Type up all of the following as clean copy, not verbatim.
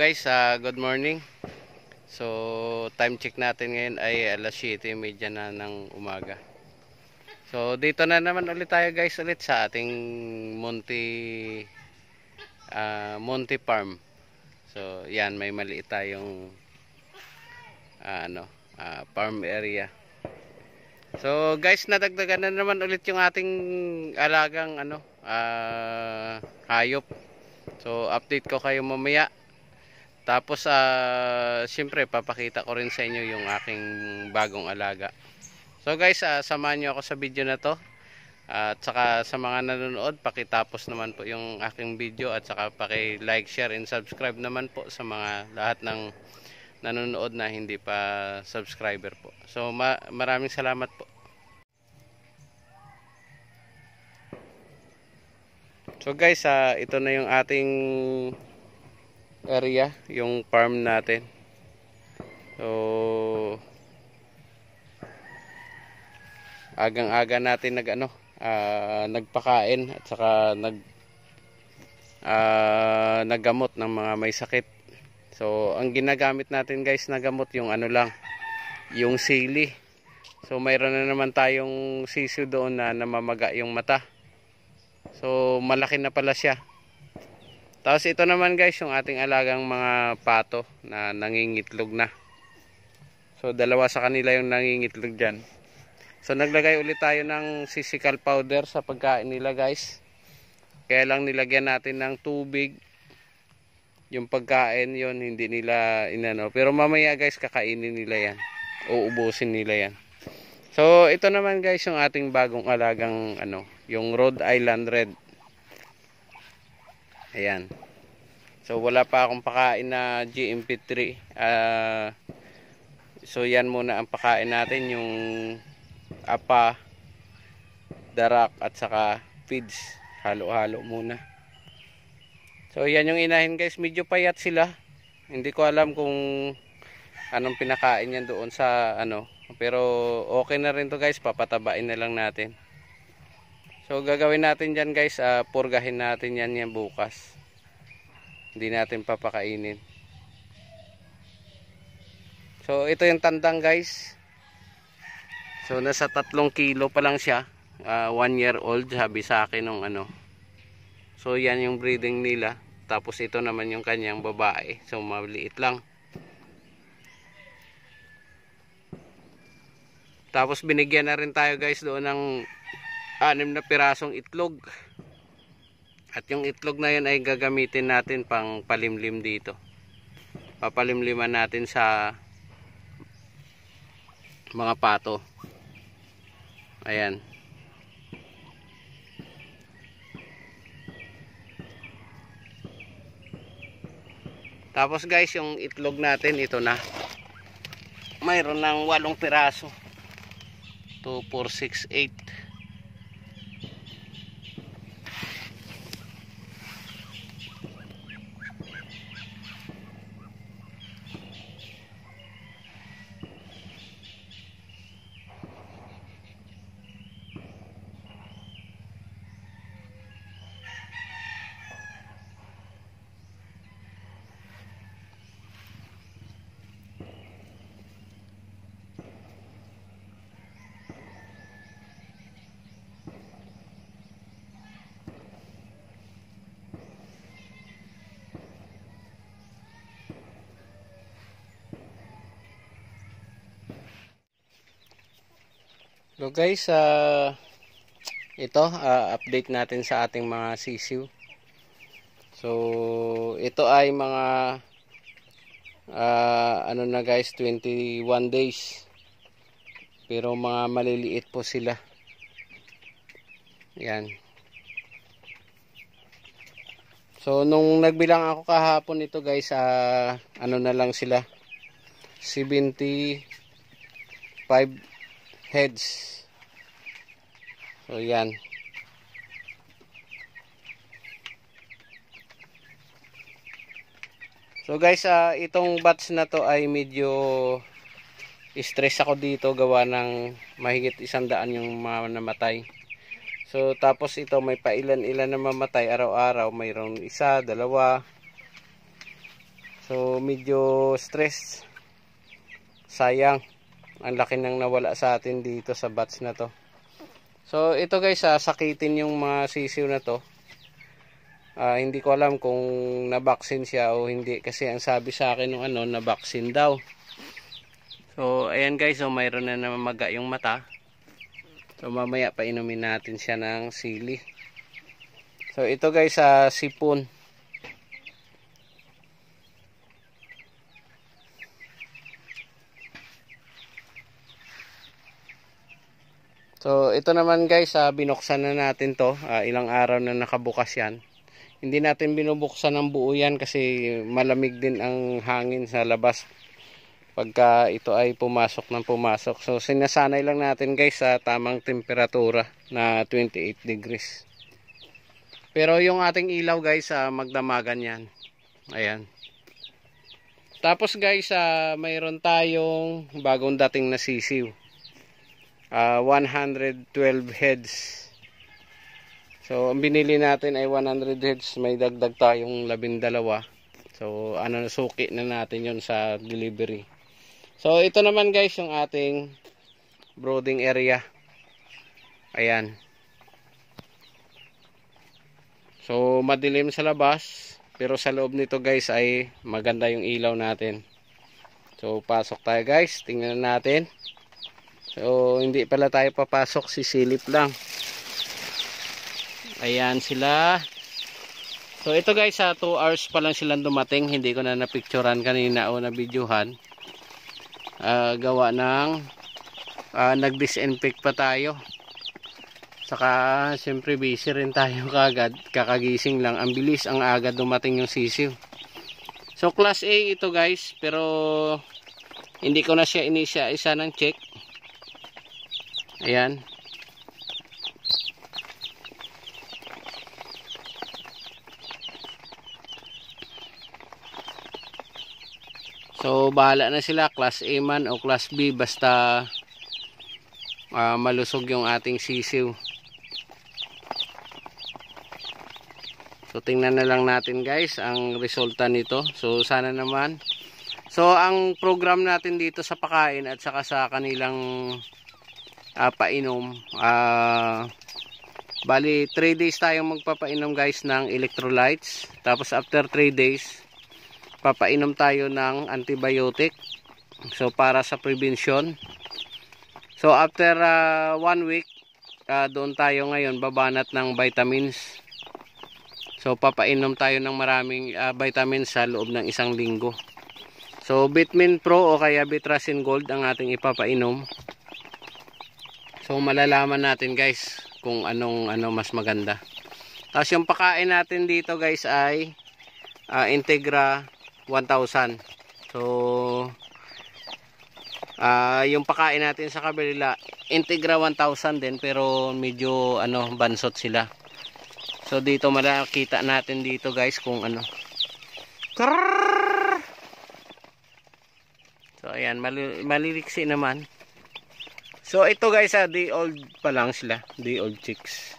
guys, good morning. So time check natin ngayon ay alas 7:30 na ng umaga. So dito na naman ulit tayo guys ulit sa ating Monte Farm. So yan, may maliit tayong farm area. So guys, nadagdagan na naman ulit yung ating alagang hayop. So update ko kayo mamaya. Tapos siyempre papakita ko rin sa inyo yung aking bagong alaga. So guys, samahan nyo ako sa video na to. At saka sa mga nanonood, pakitapos naman po yung aking video. At saka paki-like, share, and subscribe naman po sa mga lahat ng nanonood na hindi pa subscriber po. So maraming salamat po. So guys, ito na yung ating area, yung farm natin. So agang-aga natin nagpakain at saka naggamot ng mga may sakit. So ang ginagamit natin guys na gamot yung yung sili. So mayroon na naman tayong sisiw doon na namamaga yung mata. So malaki na pala siya. Tapos ito naman guys yung ating alagang mga pato na nangingitlog na. So dalawa sa kanila yung nangingitlog dyan. So naglagay ulit tayo ng sisical powder sa pagkain nila guys. Kaya lang nilagyan natin ng tubig. Yung pagkain yon hindi nila inano. Pero mamaya guys kakainin nila yan. Uubusin nila yan. So ito naman guys yung ating bagong alagang yung Rhode Island Red. Ayan. So wala pa akong pakain na GMP3. So yan muna ang pakain natin, yung apa, darak at saka feeds. Halo-halo muna. So yan yung inahin guys, medyo payat sila. Hindi ko alam kung anong pinakain yan doon sa pero okay na rin to guys, papatabain na lang natin. So gagawin natin dyan guys, purgahin natin yan bukas. Hindi natin papakainin. So ito yung tandang guys. So nasa 3 kilo pa lang siya. 1 year old sabi sa akin nung So yan yung breeding nila. Tapos ito naman yung kanyang babae. So maliit lang. Tapos binigyan na rin tayo guys doon ng 6 na pirasong itlog. At yung itlog na yun ay gagamitin natin pang palimlim dito. Papalimliman natin sa mga pato. Ayan. Tapos guys, yung itlog natin ito na. Mayroon ng 8 piraso. 2, 4, 6, 8. So guys, ito update natin sa ating mga sisiw. So ito ay mga na guys, 21 days. Pero mga maliliit po sila. Yan. So nung nagbilang ako kahapon ito guys, na lang sila, 75 heads. So yan. So guys, itong batch na to ay medyo stress ako dito gawa ng mahigit 100 yung mga namatay. So tapos ito may pailan-ilan na mamatay araw-araw, mayroong 1, 2. So medyo stress. Sayang. Ang laki nang nawala sa atin dito sa batch na to. So ito guys, sakitin yung mga sisiw na to. Hindi ko alam kung na-vaccine siya o hindi, kasi ang sabi sa akin nung na-vaccine daw. So ayan guys, so mayroon na namamaga yung mata. So mamaya painumin natin siya ng sili. So ito guys, sipon. So ito naman guys, binuksan na natin to. Ilang araw na nakabukas yan. Hindi natin binubuksan ng buo yan kasi malamig din ang hangin sa labas pagka ito ay pumasok ng pumasok. So sinasanay lang natin guys sa tamang temperatura na 28 degrees. Pero yung ating ilaw guys, magdamagan yan. Ayan. Tapos guys, mayroon tayong bagong dating na sisiw. 112 heads. So ang binili natin ay 100 heads, may dagdag tayong 12. So suki na natin yon sa delivery. So ito naman guys yung ating brooding area. Ayan. So madilim sa labas, pero sa loob nito guys ay maganda yung ilaw natin. So pasok tayo guys, tingnan natin. So hindi pala tayo papasok, sisilip lang. Ayan sila. So ito guys, 2 hours pa lang silang dumating. Hindi ko na napicturean kanina o na-videohan. Gawa ng nag-disinfect pa tayo. Saka siyempre busy rin tayo kagad. Kakagising lang. Ang bilis, ang agad dumating yung sisiw. So class A ito guys, pero hindi ko na siya isa ng check. Ayan. So bahala na sila, class A man o class B, basta malusog yung ating sisiw. So tingnan na lang natin guys ang resulta nito. So sana naman. So ang program natin dito sa pakain at saka sa kanilang painom, bali 3 days tayong magpapainom guys ng electrolytes. Tapos after 3 days papainom tayo ng antibiotic, so para sa prevention. So after 1 week, doon tayo ngayon babanat ng vitamins. So papainom tayo ng maraming vitamins sa loob ng 1 linggo. So Vitamin Pro o kaya Bitrasin Gold ang ating ipapainom. So malalaman natin guys kung anong mas maganda. Tapos yung pakain natin dito guys ay Integra 1000. So yung pakain natin sa kabila Integra 1000 din, pero medyo bansot sila. So dito makikita natin dito guys kung So ayan, maliliksi naman. So ito guys, day old pa lang sila, day old chicks.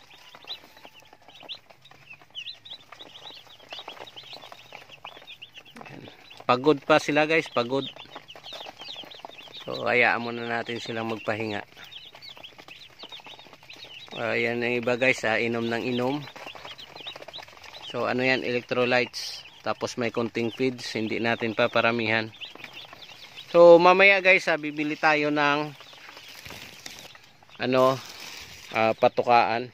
Ayan. Pagod pa sila guys, pagod. So hayaan muna natin silang magpahinga. Ayan ang iba guys, inom ng inom. So yan, electrolytes. Tapos may konting feeds, hindi natin paparamihan. So mamaya guys, bibili tayo ng patukaan.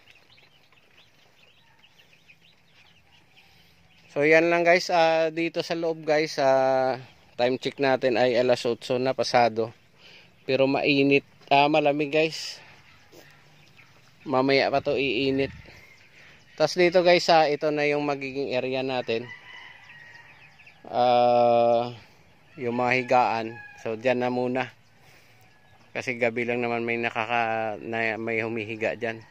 So yan lang guys, dito sa loob guys, time check natin ay alas 8 na pasado. Pero mainit, malamig guys. Mamaya pa to iinit. Tapos dito guys, ito na yung magiging area natin. Yung mga higaan. So dyan na muna. Kasi gabi lang naman may humihiga dyan.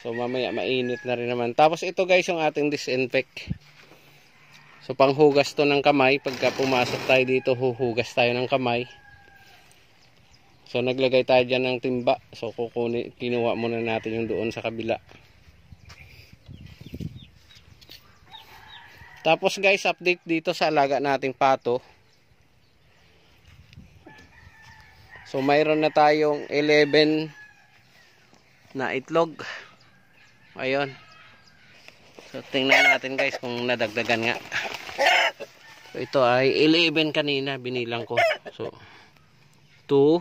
So mamaya mainit na rin naman. Tapos ito guys yung ating disinfect. So panghugas to ng kamay. Pagka pumasok tayo dito, huhugas tayo ng kamay. So naglagay tayo dyan ng timba. So kinuha muna natin yung doon sa kabila. Tapos guys, update dito sa alaga nating pato. So mayroon na tayong 11 na itlog. Ayun. So tingnan natin guys kung nadagdagan nga. So ito ay 11 kanina binilang ko. So 2,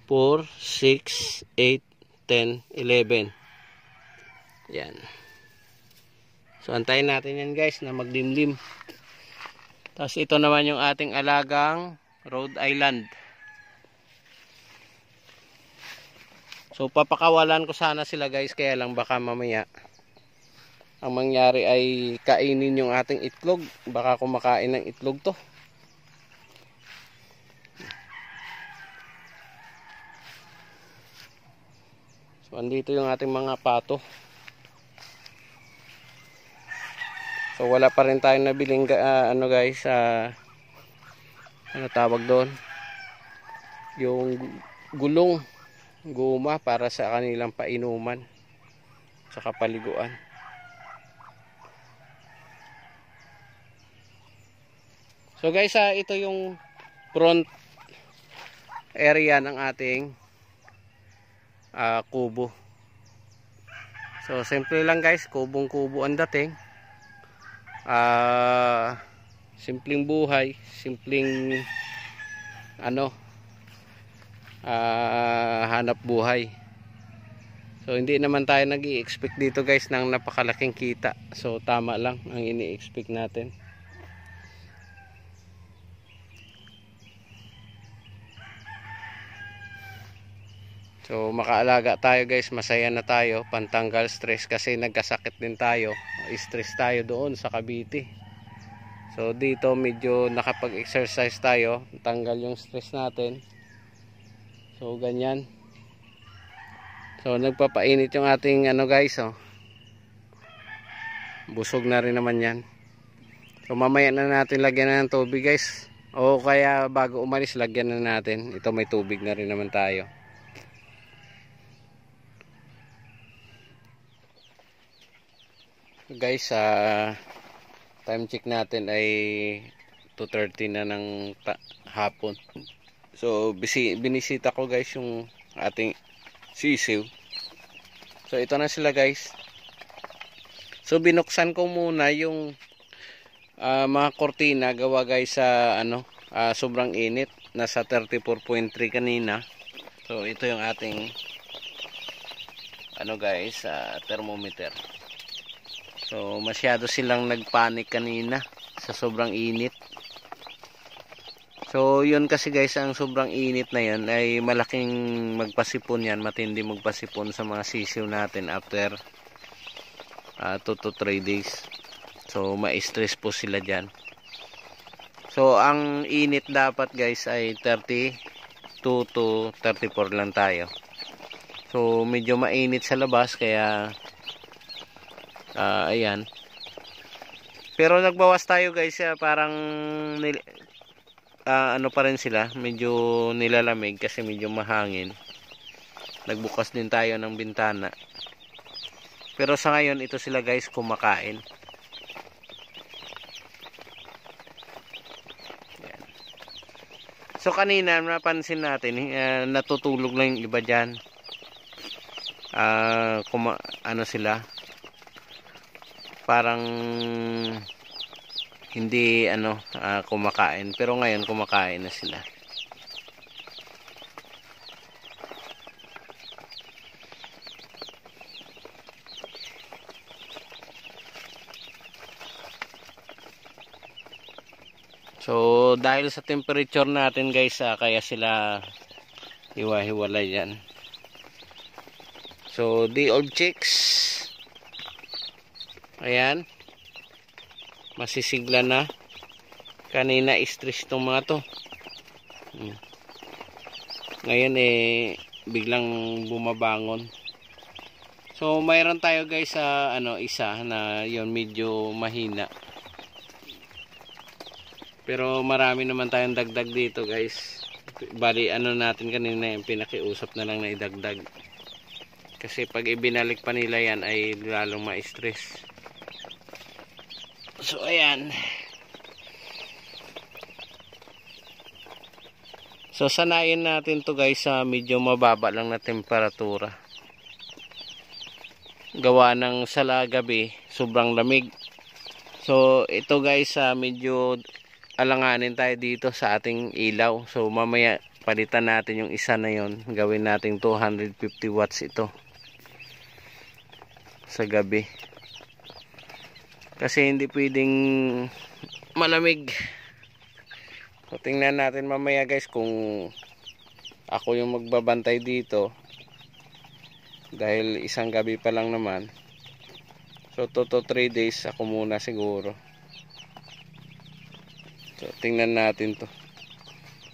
4, 6, 8, 10, 11. Yan. So antayin natin yan guys na maglimlim. Tapos ito naman yung ating alagang Rhode Island. So papakawalan ko sana sila guys, kaya lang baka mamaya ang mangyari ay kainin yung ating itlog. Baka kumakain ng itlog to. So andito yung ating mga pato. So wala pa rin tayong nabiling ano guys, ano tawag doon, yung gulong, guma para sa kanilang painuman sa kapaliguan. So guys, ito yung front area ng ating kubo. So simple lang guys, kubong-kubo ang dating. Simpleng buhay, simpleng ano, hanap buhay. So hindi naman tayo nag-i-expect dito guys ng napakalaking kita. So tama lang ang ini-expect natin. So makaalaga tayo guys, masaya na tayo, pantanggal stress kasi nagkasakit din tayo, stress tayo doon sa Cavite. So dito medyo nakapag-exercise tayo, tanggal yung stress natin. So ganyan. So nagpapainit yung ating ano guys, oh. Busog na rin naman yan. So mamaya na natin lagyan ng tubig guys. O kaya bago umalis lagyan na natin. Ito may tubig na rin naman tayo. Guys, time check natin ay 2:30 na ng hapon. So binisita ko guys yung ating sisiw. So ito na sila guys. So binuksan ko muna yung mga kortina, gawa guys sa sobrang init, nasa 34.3 kanina. So ito yung ating guys, thermometer. So masyado silang nagpanik kanina sa sobrang init. So yun kasi guys, ang sobrang init na yan ay malaking magpasipon yan, matindi magpasipon sa mga sisiw natin after 2 to 3 days. So ma-stress po sila dyan. So ang init dapat guys ay 32 to 34 lang tayo. So medyo mainit sa labas kaya ayan. Pero nagbawas tayo guys, parang ano pa rin sila, medyo nilalamig kasi medyo mahangin. Nagbukas din tayo ng bintana. Pero sa ngayon ito sila guys kumakain. Ayan. So kanina napansin natin, natutulog lang yung iba dyan. Ano sila, parang hindi kumakain, pero ngayon kumakain na sila. So dahil sa temperature natin guys, kaya sila hiwa-hiwalay yan. So the old chicks, ayan, masisigla na. Kanina stress tong mga to. Ngayon biglang bumabangon. So mayroon tayo guys sa isa na yon medyo mahina. Pero marami naman tayong dagdag dito guys. Bali natin kanina yung pinakiusap na lang na idagdag. Kasi pag ibinalik pa nila yan ay lalong ma-stress. So ayan. So sanayin natin to guys sa medyo mababa lang na temperatura. Gawa ng sala gabi, sobrang lamig. So ito guys, medyo alanganin tayo dito sa ating ilaw. So mamaya palitan natin yung isa na yon. Gawin natin 250 watts ito sa gabi. Kasi hindi pwedeng malamig. So tingnan natin mamaya guys kung ako yung magbabantay dito. Dahil isang gabi pa lang naman. So 2 to 3 days ako muna siguro. So tingnan natin to.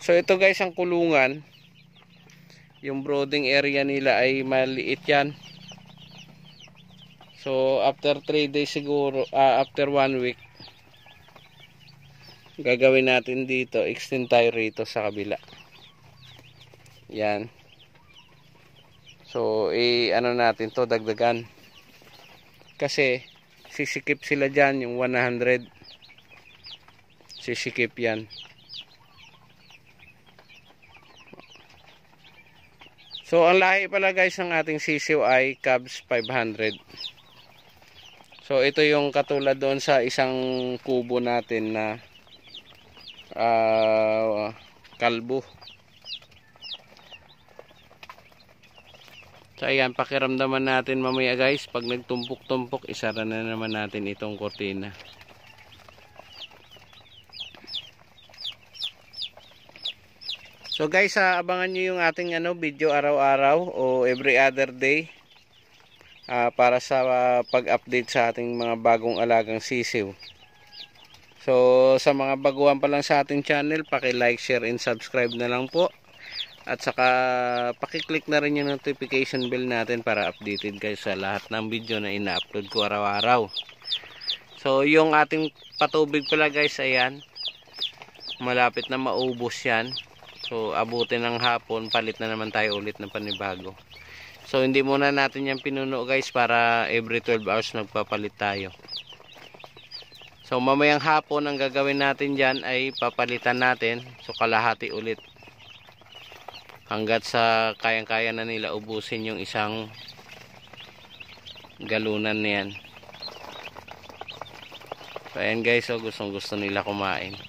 So ito guys ang kulungan. Yung brooding area nila ay maliit yan. So after 3 days siguro, after 1 week, gagawin natin dito, extend tayo rito sa kabila. Yan. So ano natin to, dagdagan. Kasi sisikip sila dyan, yung 100. Sisikip yan. So ang lahi pala guys ng ating sisiw ay Cubs 500. So ito yung katulad doon sa isang kubo natin na kalbo. So ayan, pakiramdaman natin mamaya guys, pag nagtumpok-tumpok, isara na naman natin itong kortina. So guys, abangan nyo yung ating video araw-araw o every other day para sa pag-update sa ating mga bagong alagang sisiw. So sa mga baguhan pa lang sa ating channel, paki-like, share and subscribe na lang po. At saka paki-click na rin yung notification bell natin para updated kayo sa lahat ng video na ina-upload ko araw-araw. So yung ating patubig pala guys, ayan, malapit na maubos yan. So abutin ng hapon, palit na naman tayo ulit ng panibago. So hindi muna natin yan pinuno guys, para every 12 hours nagpapalit tayo. So mamayang hapon ang gagawin natin dyan ay papalitan natin. So kalahati ulit. Hanggat sa kayang-kaya na nila ubusin yung isang galunan na yan. So ayan guys, so gustong gusto nila kumain.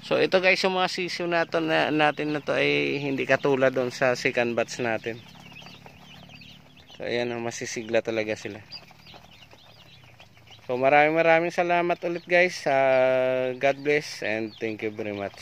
So ito guys, yung mga sisiw natin na to ay hindi katulad doon sa second batch natin. So ayan, masisigla talaga sila. So maraming salamat ulit guys. God bless and thank you very much.